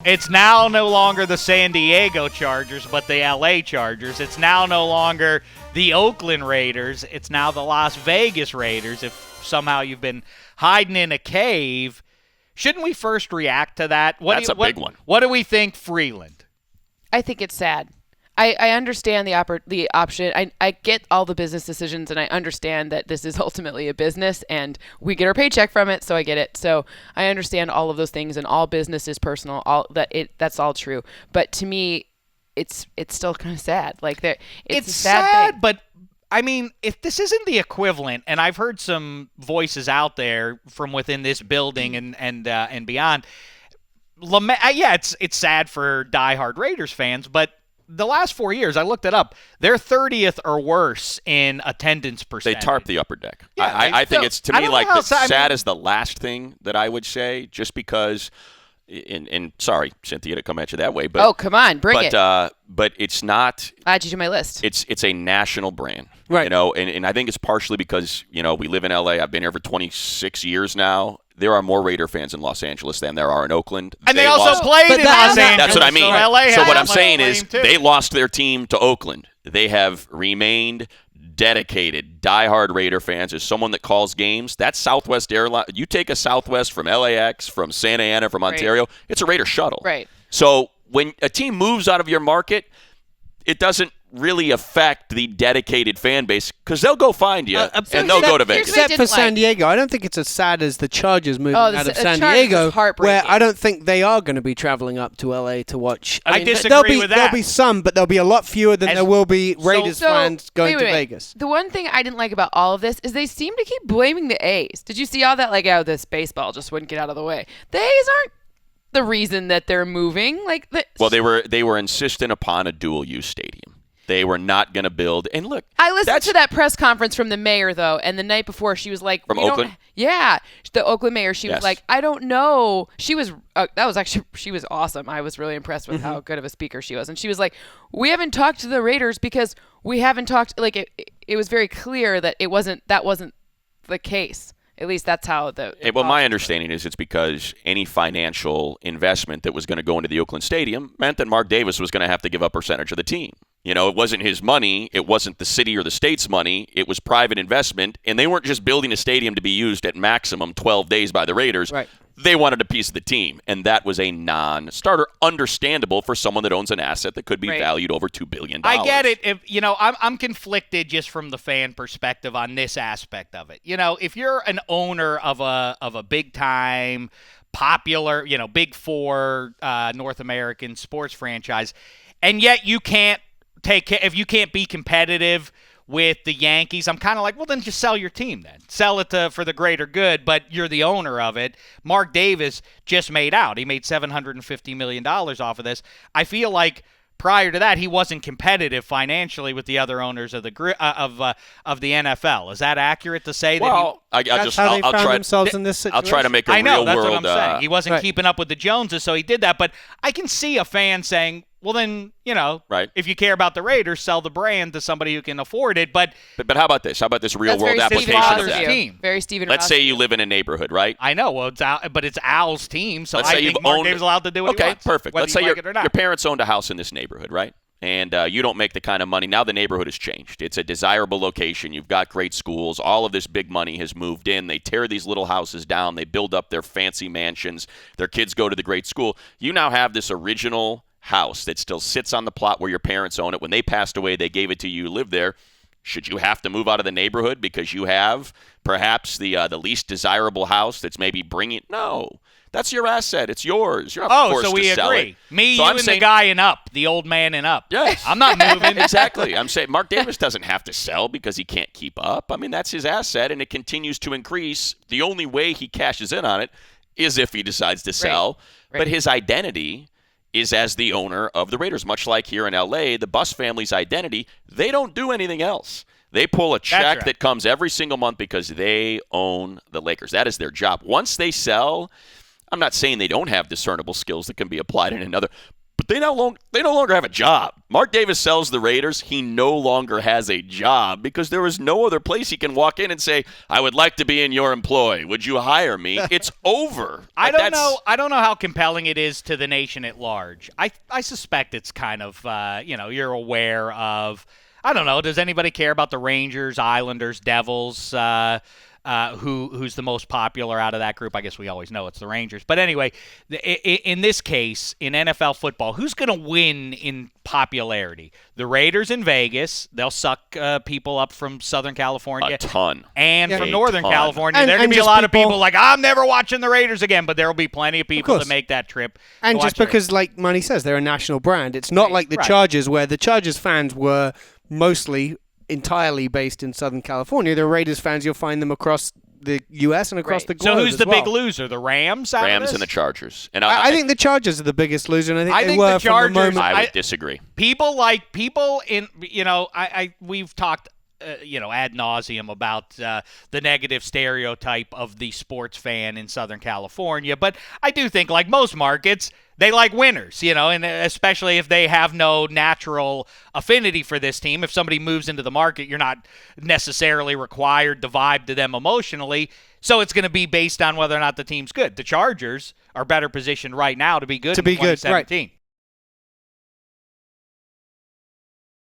It's now no longer the San Diego Chargers, but the LA Chargers. It's now no longer the Oakland Raiders. It's now the Las Vegas Raiders. If somehow you've been hiding in a cave, shouldn't we first react to that? That's a big one. What do we think, Frelund? I think it's sad. I understand the option. I get all the business decisions, and I understand that this is ultimately a business, and we get our paycheck from it, so I get it. So I understand all of those things, and all business is personal. That's all true. But to me, it's still kind of sad. Like it's a sad thing. But I mean, if this isn't the equivalent, and I've heard some voices out there from within this building and beyond. It's sad for diehard Raiders fans, but the last 4 years, I looked it up, they're 30th or worse in attendance percentage. They tarp the upper deck. Yeah, I think it's, to me, like sad as the last thing that I would say, just because, and sorry, Cynthia, to come at you that way. But, oh, come on, bring it. But it's not. Add you to my list. It's a national brand. Right. You know, and I think it's partially because, we live in L.A. I've been here for 26 years now. There are more Raider fans in Los Angeles than there are in Oakland. And they also played in Los Angeles. That's what I mean. So what I'm saying is they lost their team to Oakland. They have remained dedicated, diehard Raider fans. As someone that calls games, that's Southwest Airline. You take a Southwest from LAX, from Santa Ana, from Ontario, it's a Raider shuttle. Right. So when a team moves out of your market, it doesn't really affect the dedicated fan base because they'll go find you and they'll go to Vegas. Except for San Diego. I don't think it's as sad as the Chargers moving out of San Diego, where I don't think they are going to be traveling up to LA to watch. I disagree with that. There'll be some, but there'll be a lot fewer than there will be Raiders fans going to Vegas. The one thing I didn't like about all of this is they seem to keep blaming the A's. Did you see all that? Like, this baseball just wouldn't get out of the way. The A's aren't the reason that they're moving. Well, they were insistent upon a dual-use stadium. They were not going to build. And look, I listened to that press conference from the mayor, though, and the night before she was like, from Oakland? Yeah, the Oakland mayor. She was like, I don't know. She was she was awesome. I was really impressed with how good of a speaker she was. And she was like, we haven't talked to the Raiders because we haven't talked. Like it was very clear that that wasn't the case. At least that's how my understanding is it's because any financial investment that was going to go into the Oakland Stadium meant that Mark Davis was going to have to give up a percentage of the team. It wasn't his money. It wasn't the city or the state's money. It was private investment, and they weren't just building a stadium to be used at maximum 12 days by the Raiders. Right. They wanted a piece of the team, and that was a non-starter. Understandable for someone that owns an asset that could be valued over $2 billion. I get it. I'm conflicted just from the fan perspective on this aspect of it. If you're an owner of a big time, popular, Big Four North American sports franchise, and yet you can't if you can't be competitive with the Yankees, I'm kind of like, well, then just sell your team then. Sell it for the greater good, but you're the owner of it. Mark Davis just made out. He made $750 million off of this. I feel like prior to that, he wasn't competitive financially with the other owners of the NFL. Is that accurate to say? Well, I'll try to make a real world. I know, that's what I'm saying. He wasn't keeping up with the Joneses, so he did that. But I can see a fan saying, well, then, if you care about the Raiders, sell the brand to somebody who can afford it. But how about this? How about this real-world application of that? Team. Very Stephen Let's Ross say you live in a neighborhood, right? I know. Well, it's Al's team, so Let's I say think Mark Davis is allowed to do what he wants. Okay, perfect. Let's say your parents owned a house in this neighborhood, right? And you don't make the kind of money. Now the neighborhood has changed. It's a desirable location. You've got great schools. All of this big money has moved in. They tear these little houses down. They build up their fancy mansions. Their kids go to the great school. You now have this original house that still sits on the plot where your parents own it. When they passed away, they gave it to you. You live there. Should you have to move out of the neighborhood because you have perhaps the least desirable house that's maybe bringing? No. That's your asset. It's yours. You're not forced so we to sell agree. it. Me, so you, and the guy in Up, the old man in Up. Yes. I'm not moving. Exactly. I'm saying Mark Davis doesn't have to sell because he can't keep up. I mean, that's his asset, and it continues to increase. The only way he cashes in on it is if he decides to sell. Right. But his identity is as the owner of the Raiders. Much like here in L.A., the Buss family's identity, they don't do anything else. They pull a check that comes every single month because they own the Lakers. That is their job. Once they sell, I'm not saying they don't have discernible skills that can be applied in another, but They no longer have a job. Mark Davis sells the Raiders. He no longer has a job because there is no other place he can walk in and say, I would like to be in your employ. Would you hire me? It's over. I don't know how compelling it is to the nation at large. I suspect it's kind of, you're aware of, I don't know, does anybody care about the Rangers, Islanders, Devils, who's the most popular out of that group? I guess we always know it's the Rangers. But anyway, in this case, in NFL football, who's going to win in popularity? The Raiders in Vegas. They'll suck people up from Southern California. A ton. And from Northern California. There can be a lot of people like, I'm never watching the Raiders again, but there will be plenty of people that make that trip. And just because, like Money says, they're a national brand. It's not like the Chargers, where the Chargers fans were mostly entirely based in Southern California. The Raiders fans, you'll find them across the U.S. and across the globe. So who's the big loser? The Rams? Rams and the Chargers. And I think the Chargers are the biggest loser, and I think they were the Chargers, from the moment. I would disagree. People in, we've talked ad nauseum about the negative stereotype of the sports fan in Southern California. But I do think, like most markets, they like winners, and especially if they have no natural affinity for this team. If somebody moves into the market, you're not necessarily required to vibe to them emotionally. So it's going to be based on whether or not the team's good. The Chargers are better positioned right now to be good in 2017. Right.